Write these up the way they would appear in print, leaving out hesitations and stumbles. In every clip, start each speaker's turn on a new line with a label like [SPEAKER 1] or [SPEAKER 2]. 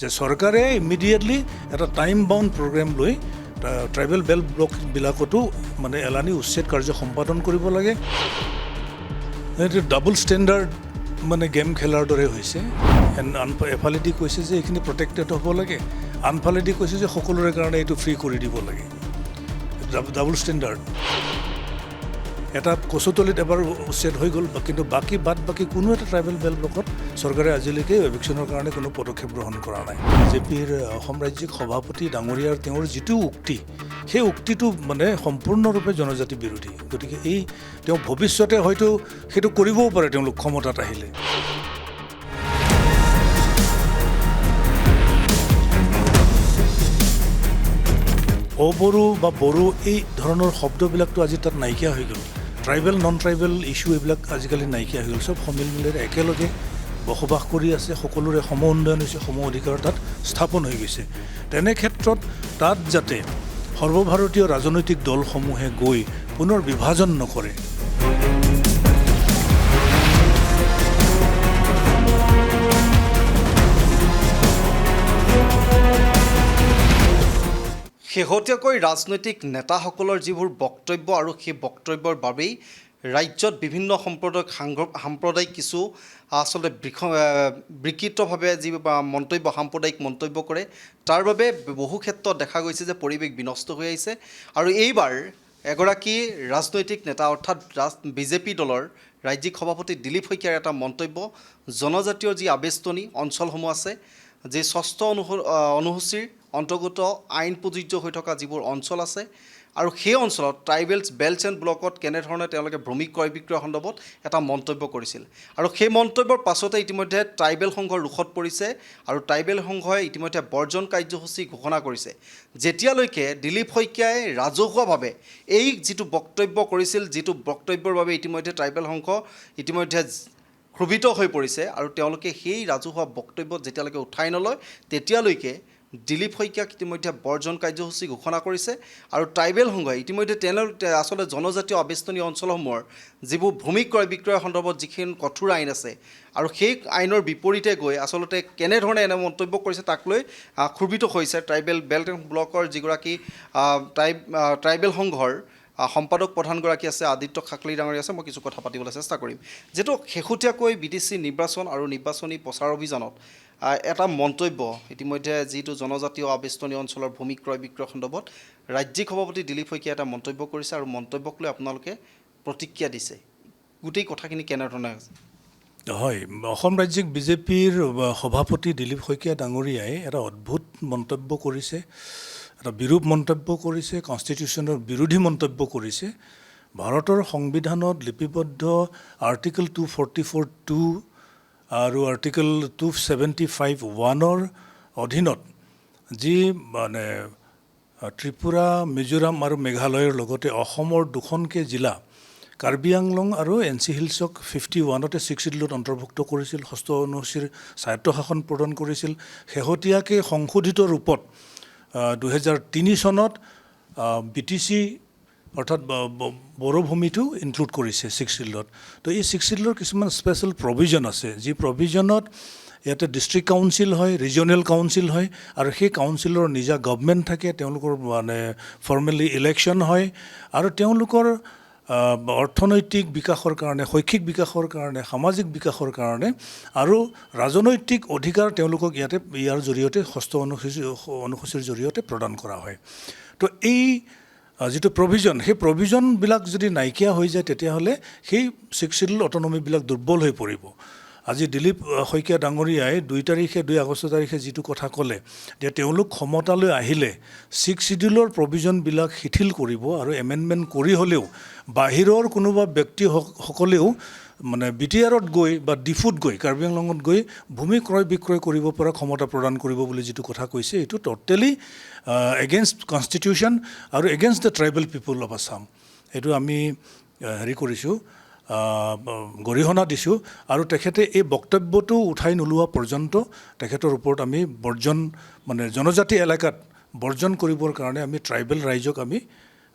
[SPEAKER 1] যে চৰকাৰে ইমিডিয়েটলি এটা টাইম বাউণ্ড প্ৰগ্ৰেম লৈ ট্ৰাইবেল বেল্ট ব্লকবিলাকতো মানে এলানি উচ্ছেদ কাৰ্য সম্পাদন কৰিব লাগে। এইটো ডাবল ষ্টেণ্ডাৰ্ড মানে গেম খেলাৰ দৰে হৈছে। এফালেদি কৈছে যে এইখিনি প্ৰটেক্টেড হ'ব লাগে, আনফালেদি কৈছে যে সকলোৰে কাৰণে এইটো ফ্ৰী কৰি দিব লাগে। Double standard. এটা কচুতলিত এবাৰ উচ্ছেদ হৈ গ'ল, কিন্তু বাকী কোনো এটা ট্ৰাইবেল বেল্ট ব্লকত চৰকাৰে আজিলৈকে এভিকশ্যনৰ কাৰণে কোনো পদক্ষেপ গ্ৰহণ কৰা নাই। বিজেপিৰ অসম ৰাজ্যিক সভাপতি ডাঙৰীয়াৰ তেওঁৰ যিটো উক্তি, সেই উক্তিটো মানে সম্পূৰ্ণৰূপে জনজাতি বিৰোধী। গতিকে তেওঁ ভৱিষ্যতে হয়তো সেইটো কৰিবও পাৰে তেওঁলোক ক্ষমতাত আহিলে। অবড়ো বা বড়ো এই ধৰণৰ শব্দবিলাকতো আজি তাত নাইকিয়া হৈ গ'ল। ট্ৰাইবেল নন ট্ৰাইবেল ইছ্যু এইবিলাক আজিকালি নাইকিয়া হৈ গ'ল। চব সমিলমিলেৰে একেলগে বসবাস কৰি আছে, সকলোৰে সম উন্নয়ন হৈছে, সম অধিকাৰ তাত স্থাপন হৈ গৈছে। তেনে ক্ষেত্ৰত তাত যাতে সৰ্বভাৰতীয় ৰাজনৈতিক দলসমূহে গৈ পুনৰ বিভাজন নকৰে।
[SPEAKER 2] শেহতীয়াকৈ ৰাজনৈতিক নেতাসকলৰ যিবোৰ বক্তব্য আৰু সেই বক্তব্যৰ বাবেই ৰাজ্যত বিভিন্ন সাম্প্ৰদায়িক কিছু আচলতে বিকৃতভাৱে যি সাম্প্ৰদায়িক মন্তব্য কৰে, তাৰ বাবে বহু ক্ষেত্ৰত দেখা গৈছে যে পৰিৱেশ বিনষ্ট হৈ আহিছে। আৰু এইবাৰ এগৰাকী ৰাজনৈতিক নেতা অৰ্থাৎ বিজেপি দলৰ ৰাজ্যিক সভাপতি দিলীপ শইকীয়াৰ এটা মন্তব্য, জনজাতীয় যি আবেষ্টনী অঞ্চলসমূহ আছে, যি ৬ষ্ঠ অনুসূচীৰ অন্তৰ্গত আইন প্ৰযোজ্য হৈ থকা যিবোৰ অঞ্চল আছে, আৰু সেই অঞ্চলত ট্ৰাইবেলছ বেল্টছ এণ্ড ব্লকত কেনেধৰণে তেওঁলোকে ভূমি ক্ৰয় বিক্ৰয় সন্দৰ্ভত এটা মন্তব্য কৰিছিল। আৰু সেই মন্তব্যৰ পাছতে ইতিমধ্যে ট্ৰাইবেল সংঘৰ ৰোষত পৰিছে আৰু ট্ৰাইবেল সংঘই ইতিমধ্যে বৰ্জন কাৰ্যসূচী ঘোষণা কৰিছে। যেতিয়ালৈকে দিলীপ শইকীয়াই ৰাজহুৱাভাৱে এই যিটো বক্তব্য কৰিছিল, যিটো বক্তব্যৰ বাবে ইতিমধ্যে ট্ৰাইবেল সংঘ ইতিমধ্যে ক্ষোভিত হৈ পৰিছে, আৰু তেওঁলোকে সেই ৰাজহুৱা বক্তব্য যেতিয়ালৈকে উঠাই নলয় তেতিয়ালৈকে দিলীপ শইকীয়াক ইতিমধ্যে বৰ্জন কাৰ্যসূচী ঘোষণা কৰিছে। আৰু ট্ৰাইবেল সংঘই ইতিমধ্যে আচলতে জনজাতীয় আবেষ্টনী অঞ্চলসমূহৰ যিবোৰ ভূমি ক্ৰয় বিক্ৰয়ৰ সন্দৰ্ভত যিখন কঠোৰ আইন আছে, আৰু সেই আইনৰ বিপৰীতে গৈ আচলতে কেনেধৰণে এনে মন্তব্য কৰিছে তাক লৈ ক্ষোভিত হৈছে ট্ৰাইবেল বেল্ট এণ্ড ব্লকৰ যিগৰাকী ট্ৰাইবেল সংঘৰ সম্পাদক প্ৰধানগৰাকী আছে, আদিত্য খাকলি ডাঙৰীয়া আছে। মই কিছু কথা পাতিবলৈ চেষ্টা কৰিম। যিহেতু শেহতীয়াকৈ BTC নিৰ্বাচন আৰু নিৰ্বাচনী প্ৰচাৰ অভিযানত এটা মন্তব্য ইতিমধ্যে যিটো জনজাতীয় আবেষ্টনী অঞ্চলৰ ভূমি ক্ৰয় বিক্ৰয় সন্দৰ্ভত ৰাজ্যিক সভাপতি দিলীপ শইকীয়াই এটা মন্তব্য কৰিছে, আৰু মন্তব্যক লৈ আপোনালোকে প্ৰতিক্ৰিয়া দিছে। গোটেই কথাখিনি কেনেধৰণে আছে?
[SPEAKER 1] হয়, অসম ৰাজ্যিক বিজেপিৰ সভাপতি দিলীপ শইকীয়া ডাঙৰীয়াই এটা অদ্ভুত মন্তব্য কৰিছে, এটা বিৰূপ মন্তব্য কৰিছে, কনষ্টিটিউশ্যনৰ বিৰোধী মন্তব্য কৰিছে। ভাৰতৰ সংবিধানত লিপিবদ্ধ আৰ্টিকল 244(2) আৰু আৰ্টিকল 275(1)ৰ অধীনত যি মানে ত্ৰিপুৰা, মিজোৰাম আৰু মেঘালয়ৰ লগতে অসমৰ দুখনকৈ জিলা কাৰ্বি আংলং আৰু NC হিলছক 51তে 6 শিডিউলত অন্তৰ্ভুক্ত কৰিছিল, 6ষ্ঠ অনুসূচীৰ স্বায়ত্তশাসন প্ৰদান কৰিছিল। শেহতীয়াকৈ সংশোধিত ৰূপত 2003 চনত BTC অৰ্থাৎ বড়ো ভূমিটো ইনক্লুড কৰিছে 6 শিডিউলত। তো এই 6 শিডিউলৰ কিছুমান স্পেচিয়েল প্ৰভিজন আছে, যি প্ৰভিজনত ইয়াতে ডিষ্ট্ৰিক্ট কাউন্সিল হয়, ৰিজনেল কাউন্সিল হয়, আৰু সেই কাউন্সিলৰ নিজা গভৰ্ণমেণ্ট থাকে, তেওঁলোকৰ মানে ফৰ্মেলি ইলেকশ্যন হয়, আৰু তেওঁলোকৰ অৰ্থনৈতিক বিকাশৰ কাৰণে, শৈক্ষিক বিকাশৰ কাৰণে, সামাজিক বিকাশৰ কাৰণে আৰু ৰাজনৈতিক অধিকাৰ তেওঁলোকক ইয়াৰ জৰিয়তে 6ষ্ঠ অনুসূচীৰ জৰিয়তে প্ৰদান কৰা হয়। তো এই যিটো প্ৰভিজন, সেই প্ৰভিজনবিলাক যদি নাইকিয়া হৈ যায় তেতিয়াহ'লে সেই 6 শিডিউল অটনমিবিলাক দুৰ্বল হৈ পৰিব। আজি দিলীপ শইকীয়া ডাঙৰীয়াই 2 আগষ্ট তাৰিখে যিটো কথা ক'লে যে তেওঁলোক ক্ষমতালৈ আহিলে 6 শিডিউলৰ প্ৰভিজনবিলাক শিথিল কৰিব, আৰু এমেণ্ডমেণ্ট কৰি হ'লেও বাহিৰৰ কোনোবা ব্যক্তিসকলেও মানে BTRত গৈ বা ডিফুত গৈ, কাৰ্বি আংলঙত গৈ ভূমি ক্ৰয় বিক্ৰয় কৰিব পৰা ক্ষমতা প্ৰদান কৰিব বুলি যিটো কথা কৈছে, এইটো টোটেলি এগেইনষ্ট কনষ্টিটিউশ্যন আৰু against the tribal people of Assam. এইটো আমি কৰিছোঁ, গৰিহণা দিছোঁ, আৰু তেখেতে এই বক্তব্যটো উঠাই নোলোৱা পৰ্যন্ত তেখেতৰ ওপৰত আমি বৰ্জন, মানে জনজাতি এলেকাত বৰ্জন কৰিবৰ কাৰণে আমি ট্ৰাইবেল ৰাইজক আমি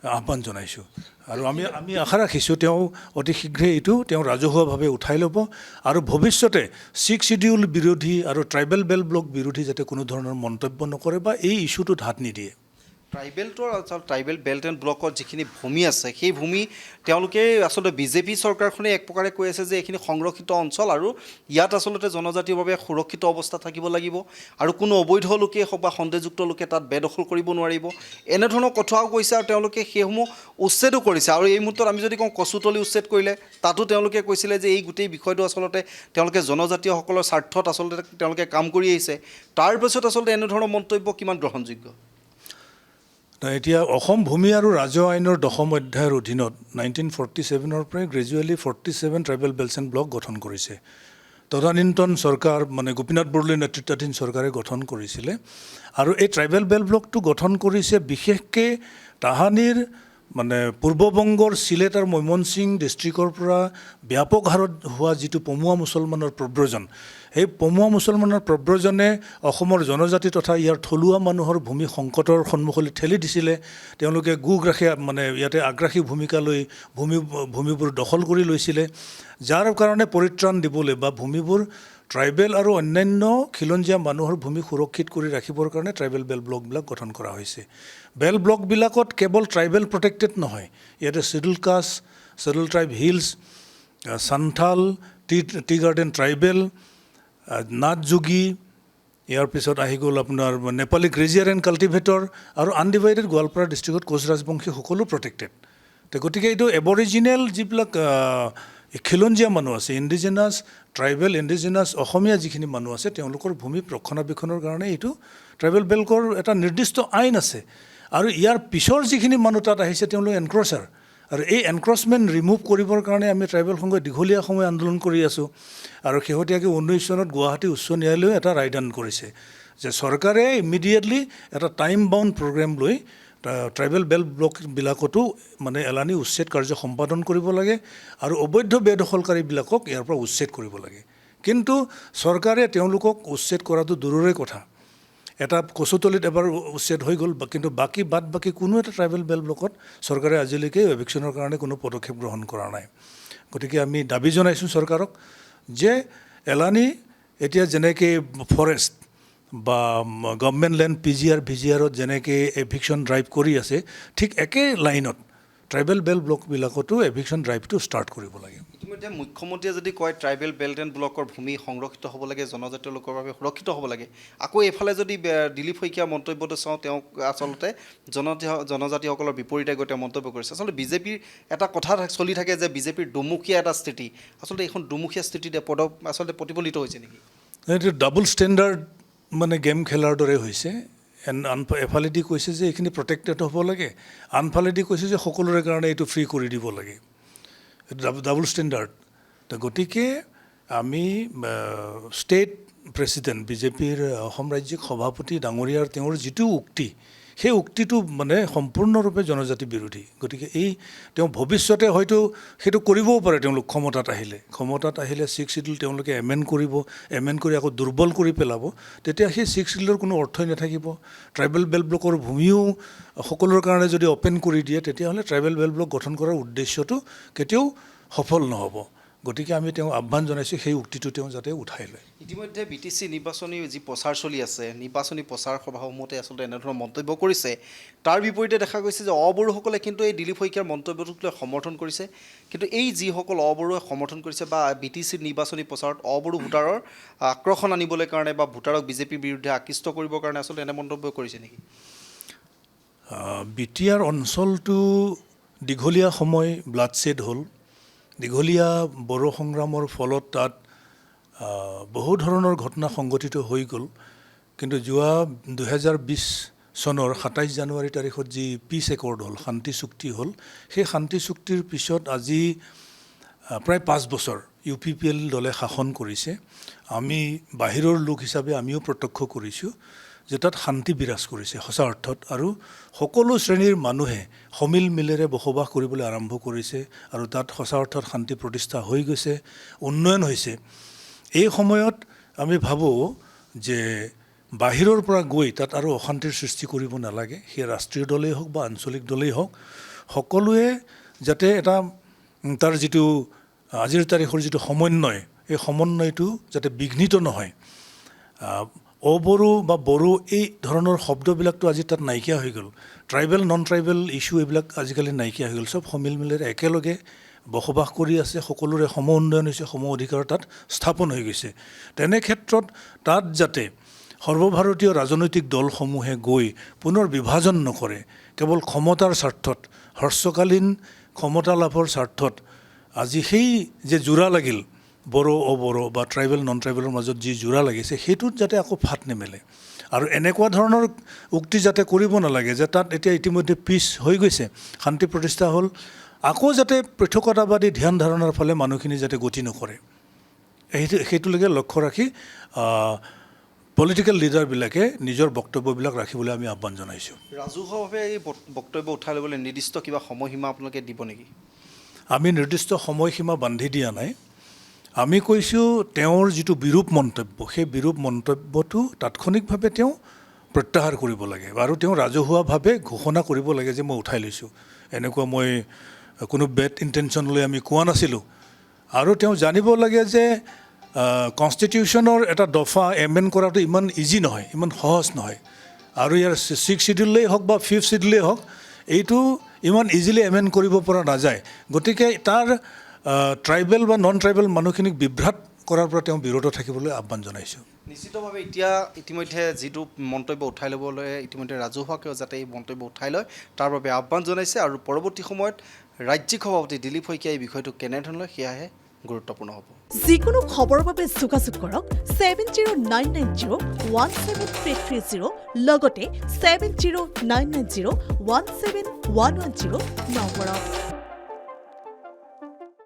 [SPEAKER 1] আহ্বান জনাইছোঁ আৰু আমি আশা ৰাখিছোঁ তেওঁ অতি শীঘ্ৰে এইটো তেওঁ ৰাজহুৱাভাৱে উঠাই ল'ব আৰু ভৱিষ্যতে 6 শিডিউল বিৰোধী আৰু ট্ৰাইবেল বেল্ট ব্লক বিৰোধী যাতে কোনো ধৰণৰ মন্তব্য নকৰে বা এই ইছ্যুটোত হাত নিদিয়ে।
[SPEAKER 2] ট্ৰাইবেল বেল্ট এণ্ড ব্লকত যিখিনি ভূমি আছে সেই ভূমি তেওঁলোকে আচলতে বিজেপি চৰকাৰখনে এক প্ৰকাৰে কৈ আছে যে এইখিনি সংৰক্ষিত অঞ্চল আৰু ইয়াত আচলতে জনজাতিৰ বাবে সুৰক্ষিত অৱস্থা থাকিব লাগিব আৰু কোনো অবৈধ লোকেই হওক বা সন্দেহযুক্ত লোকে তাত বেদখল কৰিব নোৱাৰিব, এনেধৰণৰ কথাও কৈছে আৰু তেওঁলোকে সেইসমূহ উচ্ছেদো কৰিছে। আৰু এই মুহূৰ্তত আমি যদি কওঁ কচুতলি উচ্ছেদ কৰিলে তাতো তেওঁলোকে কৈছিলে যে এই গোটেই বিষয়টো আচলতে তেওঁলোকে জনজাতীয়সকলৰ স্বাৰ্থত আচলতে তেওঁলোকে কাম কৰি আহিছে। তাৰপিছত আচলতে এনেধৰণৰ মন্তব্য কিমান গ্ৰহণযোগ্য?
[SPEAKER 1] এতিয়া অসম ভূমি আৰু ৰাজহ আইনৰ 10ম অধ্যায়ৰ অধীনত 1947 পৰাই গ্ৰেজুৱেলি 47 ট্ৰাইবেল বেল্টছ এণ্ড ব্লক গঠন কৰিছে। তদানীন্তন চৰকাৰ মানে গোপীনাথ বৰদলৈ নেতৃত্বাধীন চৰকাৰে গঠন কৰিছিলে আৰু এই ট্ৰাইবেল বেল্ট ব্লকটো গঠন কৰিছে বিশেষকৈ তাহানিৰ মানে পূৰ্ববংগৰ চিলেট আৰু মৈমনসিং ডিষ্ট্ৰিক্টৰ পৰা ব্যাপক হাৰত হোৱা যিটো পমুৱা মুছলমানৰ প্ৰব্ৰজন, সেই পমুৱা মুছলমানৰ প্ৰব্ৰজনে অসমৰ জনজাতি তথা ইয়াৰ থলুৱা মানুহৰ ভূমি সংকটৰ সন্মুখলৈ ঠেলি দিছিলে। তেওঁলোকে গোগ্ৰাসী মানে ইয়াতে আগ্ৰাসী ভূমিকা লৈ ভূমিবোৰ দখল কৰি লৈছিলে, যাৰ কাৰণে পৰিত্ৰাণ দিবলৈ বা ভূমিবোৰ ট্ৰাইবেল আৰু অন্যান্য খিলঞ্জীয়া মানুহৰ ভূমি সুৰক্ষিত কৰি ৰাখিবৰ কাৰণে ট্ৰাইবেল বেল্ট ব্লকবিলাক গঠন কৰা হৈছে। বেল্ট ব্লকবিলাকত কেৱল ট্ৰাইবেল প্ৰটেক্টেড নহয়, ইয়াতে scheduled caste, scheduled tribe hills, Santhal, tea garden tribal, Nathyogi, ইয়াৰ পিছত আহি গ'ল আপোনাৰ নেপালী গ্ৰেজিয়াৰ এণ্ড কাল্টিভেটৰ আৰু আনডিভাইডেড গোৱালপাৰা ডিষ্ট্ৰিক্টত কোচ ৰাজবংশী সকলো প্ৰটেক্টেড। তো গতিকে এইটো এবৰিজিনেল যিবিলাক খিলঞ্জীয়া মানুহ আছে, ইণ্ডিজিনাছ ট্ৰাইবেল ইণ্ডিজিনাছ অসমীয়া যিখিনি মানুহ আছে তেওঁলোকৰ ভূমি ৰক্ষণাবেক্ষণৰ কাৰণে এইটো ট্ৰাইবেল বেল্টৰ এটা নিৰ্দিষ্ট আইন আছে। আৰু ইয়াৰ পিছৰ যিখিনি মানুহ তাত আহিছে তেওঁলোক এনক্ৰচাৰ, আৰু এই এনক্ৰচমেণ্ট ৰিমুভ কৰিবৰ কাৰণে আমি ট্ৰাইবেল সংঘই দীঘলীয়া সময় আন্দোলন কৰি আছোঁ। আৰু শেহতীয়াকৈ 19 চনত গুৱাহাটী উচ্চ ন্যায়ালয়ে এটা ৰায়দান কৰিছে যে চৰকাৰে ইমিডিয়েটলি এটা টাইম বাউণ্ড প্ৰগ্ৰেম লৈ ট্ৰাইবেল বেল্ট ব্লকবিলাকতো মানে এলানি উচ্ছেদ কাৰ্য সম্পাদন কৰিব লাগে আৰু অবৈধ বেদখলকাৰীবিলাকক ইয়াৰ পৰা উচ্ছেদ কৰিব লাগে। কিন্তু চৰকাৰে তেওঁলোকক উচ্ছেদ কৰাটো দূৰৰে কথা, এটা কচুতলিত এবাৰ উচ্ছেদ হৈ গ'ল, কিন্তু বাকী কোনো এটা ট্ৰাইবেল বেল্ট ব্লকত চৰকাৰে আজিলৈকে এভিকশ্যনৰ কাৰণে কোনো পদক্ষেপ গ্ৰহণ কৰা নাই। গতিকে আমি দাবী জনাইছোঁ চৰকাৰক যে এলানি এতিয়া যেনেকৈ ফৰেষ্ট বা গভৰ্ণমেণ্ট লেণ্ড PGR-VGRত যেনেকৈ এভিকশ্যন ড্ৰাইভ কৰি আছে, ঠিক একে লাইনত ট্ৰাইবেল বেল্ট ব্লকবিলাকতো এভিকশ্যন ড্ৰাইভটো ষ্টাৰ্ট কৰিব লাগে।
[SPEAKER 2] ইতিমধ্যে মুখ্যমন্ত্ৰীয়ে যদি কয় ট্ৰাইবেল বেল্ট এণ্ড ব্লকৰ ভূমি সংৰক্ষিত হ'ব লাগে, জনজাতীয় লোকৰ বাবে সুৰক্ষিত হ'ব লাগে, আকৌ এইফালে যদি দিলীপ শইকীয়াৰ মন্তব্যটো চাওঁ, তেওঁক আচলতে জনজাতিসকলৰ বিপৰীতে গৈ তেওঁ মন্তব্য কৰিছে। আচলতে বিজেপিৰ এটা কথা চলি থাকে যে বিজেপিৰ দুমুখীয়া এটা স্থিতি, আচলতে এইখন দুমুখীয়া স্থিতিতে আচলতে প্ৰতিফলিত হৈছে নেকি?
[SPEAKER 1] এইটো ডাবল ষ্টেণ্ডাৰ্ড মানে গেম খেলাৰ দৰে হৈছে। এফালেদি কৈছে যে এইখিনি প্ৰটেক্টেড হ'ব লাগে, আনফালেদি কৈছে যে সকলোৰে কাৰণে এইটো ফ্ৰী কৰি দিব লাগে। এইটো ডাবল ষ্টেণ্ডাৰ্ড। তো গতিকে আমি ষ্টেট প্ৰেচিডেণ্ট বিজেপিৰ অসম ৰাজ্যিক সভাপতি ডাঙৰীয়াৰ তেওঁৰ যিটো উক্তি, সেই উক্তিটো মানে সম্পূৰ্ণৰূপে জনজাতি বিৰোধী। গতিকে তেওঁ ভৱিষ্যতে হয়তো সেইটো কৰিবও পাৰে, তেওঁলোক ক্ষমতাত আহিলে 6 শিডিউল তেওঁলোকে এমেণ্ড কৰি আকৌ দুৰ্বল কৰি পেলাব, তেতিয়া সেই 6 শিডিউলৰ কোনো অৰ্থই নাথাকিব। ট্ৰাইবেল বেল্ট ব্লকৰ ভূমিও সকলোৰে কাৰণে যদি অ'পেন কৰি দিয়ে, তেতিয়াহ'লে ট্ৰাইবেল বেল্ট ব্লক গঠন কৰাৰ উদ্দেশ্যটো কেতিয়াও সফল নহ'ব। গতিকে আমি তেওঁ আহ্বান জনাইছোঁ সেই উক্তিটো তেওঁ যাতে উঠাই লয়।
[SPEAKER 2] ইতিমধ্যে BTC নিৰ্বাচনী যি প্ৰচাৰ চলি আছে, নিৰ্বাচনী প্ৰচাৰ সভাসমূহতে আচলতে এনেধৰণৰ মন্তব্য কৰিছে। তাৰ বিপৰীতে দেখা গৈছে যে অবড়োসকলে কিন্তু এই দিলীপ শইকীয়াৰ মন্তব্যটোক লৈ সমৰ্থন কৰিছে। কিন্তু এই যিসকল অবড়োৱে সমৰ্থন কৰিছে বা BTC নিৰ্বাচনী প্ৰচাৰত অবড়ো ভোটাৰৰ আকৰ্ষণ আনিবলৈ কাৰণে বা ভোটাৰক বিজেপিৰ বিৰুদ্ধে আকৃষ্ট কৰিবৰ কাৰণে আচলতে এনে মন্তব্য কৰিছে নেকি?
[SPEAKER 1] BTR অঞ্চলটো দীঘলীয়া সময় ব্লাডশ্বেড হ'ল, দীঘলীয়া বড়ো সংগ্ৰামৰ ফলত তাত বহু ধৰণৰ ঘটনা সংঘটিত হৈ গ'ল। কিন্তু যোৱা 2020 চনৰ 27 জানুৱাৰী তাৰিখত যি পিচ একৰ্ড হ'ল, শান্তি চুক্তি হ'ল, সেই শান্তি চুক্তিৰ পিছত আজি প্ৰায় 5 বছৰ UPPL দলে শাসন কৰিছে। আমি বাহিৰৰ লোক হিচাপে আমিও প্ৰত্যক্ষ কৰিছোঁ যে তাত শান্তি বিৰাজ কৰিছে সঁচা অৰ্থত, আৰু সকলো শ্ৰেণীৰ মানুহে সমিল মিলেৰে বসবাস কৰিবলৈ আৰম্ভ কৰিছে আৰু তাত সঁচা অৰ্থত শান্তি প্ৰতিষ্ঠা হৈ গৈছে, উন্নয়ন হৈছে। এই সময়ত আমি ভাবোঁ যে বাহিৰৰ পৰা গৈ তাত আৰু অশান্তিৰ সৃষ্টি কৰিব নালাগে। সেই ৰাষ্ট্ৰীয় দলেই হওক বা আঞ্চলিক দলেই হওক, সকলোৱে যাতে এটা তাৰ যিটো আজিৰ তাৰিখৰ যিটো সমন্বয় এই সমন্বয়টো যাতে বিঘ্নিত নহয়। অবড়ো বা বড়ো এই ধৰণৰ শব্দবিলাকতো আজি তাত নাইকিয়া হৈ গ'ল। ট্ৰাইবেল নন ট্ৰাইবেল ইছ্যু এইবিলাক আজিকালি নাইকিয়া হৈ গ'ল। চব সমিল মিলেৰে একেলগে বসবাস কৰি আছে, সকলোৰে সম উন্নয়ন হৈছে, সম অধিকাৰ তাত স্থাপন হৈ গৈছে। তেনে ক্ষেত্ৰত তাত যাতে সৰ্বভাৰতীয় ৰাজনৈতিক দলসমূহে গৈ পুনৰ বিভাজন নকৰে, কেৱল ক্ষমতাৰ স্বাৰ্থত, হ্ৰস্বকালীন ক্ষমতা লাভৰ স্বাৰ্থত আজি সেই যে জোৰা লাগিল বড়ো অবড়ো বা ট্ৰাইবেল নন ট্ৰাইবেলৰ মাজত যি জোৰা লাগিছে, সেইটোত যাতে আকৌ ফাট নেমেলে। আৰু এনেকুৱা ধৰণৰ উক্তি যাতে কৰিব নালাগে যে তাত এতিয়া ইতিমধ্যে পিছ হৈ গৈছে, শান্তি প্ৰতিষ্ঠা হ'ল, আকৌ যাতে পৃথকতাবাদী ধ্যান ধাৰণাৰ ফালে মানুহখিনি যাতে গতি নকৰে, সেইটোলৈকে লক্ষ্য ৰাখি পলিটিকেল লিডাৰবিলাকে নিজৰ বক্তব্যবিলাক ৰাখিবলৈ আমি আহ্বান জনাইছোঁ।
[SPEAKER 2] ৰাজহুৱাভাৱে এই বক্তব্য উঠাই ল'বলৈ নিৰ্দিষ্ট কিবা সময়সীমা আপোনালোকে দিব নেকি?
[SPEAKER 1] আমি নিৰ্দিষ্ট সময়সীমা বান্ধি দিয়া নাই। আমি কৈছোঁ তেওঁৰ যিটো বিৰূপ মন্তব্য, সেই বিৰূপ মন্তব্যটো তাৎক্ষণিকভাৱে তেওঁ প্ৰত্যাহাৰ কৰিব লাগে আৰু তেওঁ ৰাজহুৱাভাৱে ঘোষণা কৰিব লাগে যে মই উঠাই লৈছোঁ, এনেকুৱা মই কোনো বেড ইণ্টেনশ্যন লৈ আমি কোৱা নাছিলোঁ। আৰু তেওঁ জানিব লাগে যে কনষ্টিটিউশ্যনৰ এটা দফা এমেণ্ড কৰাটো ইমান ইজি নহয়, ইমান সহজ নহয়। আৰু ইয়াৰ 6th শিডিউলেই হওক বা 5th শিডিউলেই হওক, এইটো ইমান ইজিলি এমেণ্ড কৰিব পৰা নাযায়। গতিকে তাৰ ট্ৰাইবেল বা নন ট্ৰাইবেল মানুহখিনিক বিভ্ৰাট কৰাৰ পৰা তেওঁ বিৰত থাকিবলৈ আহ্বান জনাইছোঁ।
[SPEAKER 2] নিশ্চিতভাৱে এতিয়া ইতিমধ্যে যিটো মন্তব্য উঠাই ল'বলৈ ইতিমধ্যে ৰাজহুৱাকেও যাতে এই মন্তব্য উঠাই লয় তাৰ বাবে আহ্বান জনাইছে। আৰু পৰৱৰ্তী সময়ত ৰাজ্যিক সভাপতি দিলীপ শইকীয়াই এই বিষয়টো কেনেধৰণে সেয়াহে গুৰুত্বপূৰ্ণ হ'ব।
[SPEAKER 3] যিকোনো খবৰৰ বাবে যোগাযোগ কৰক 7099017330 লগতে 7099017110 নম্বৰত।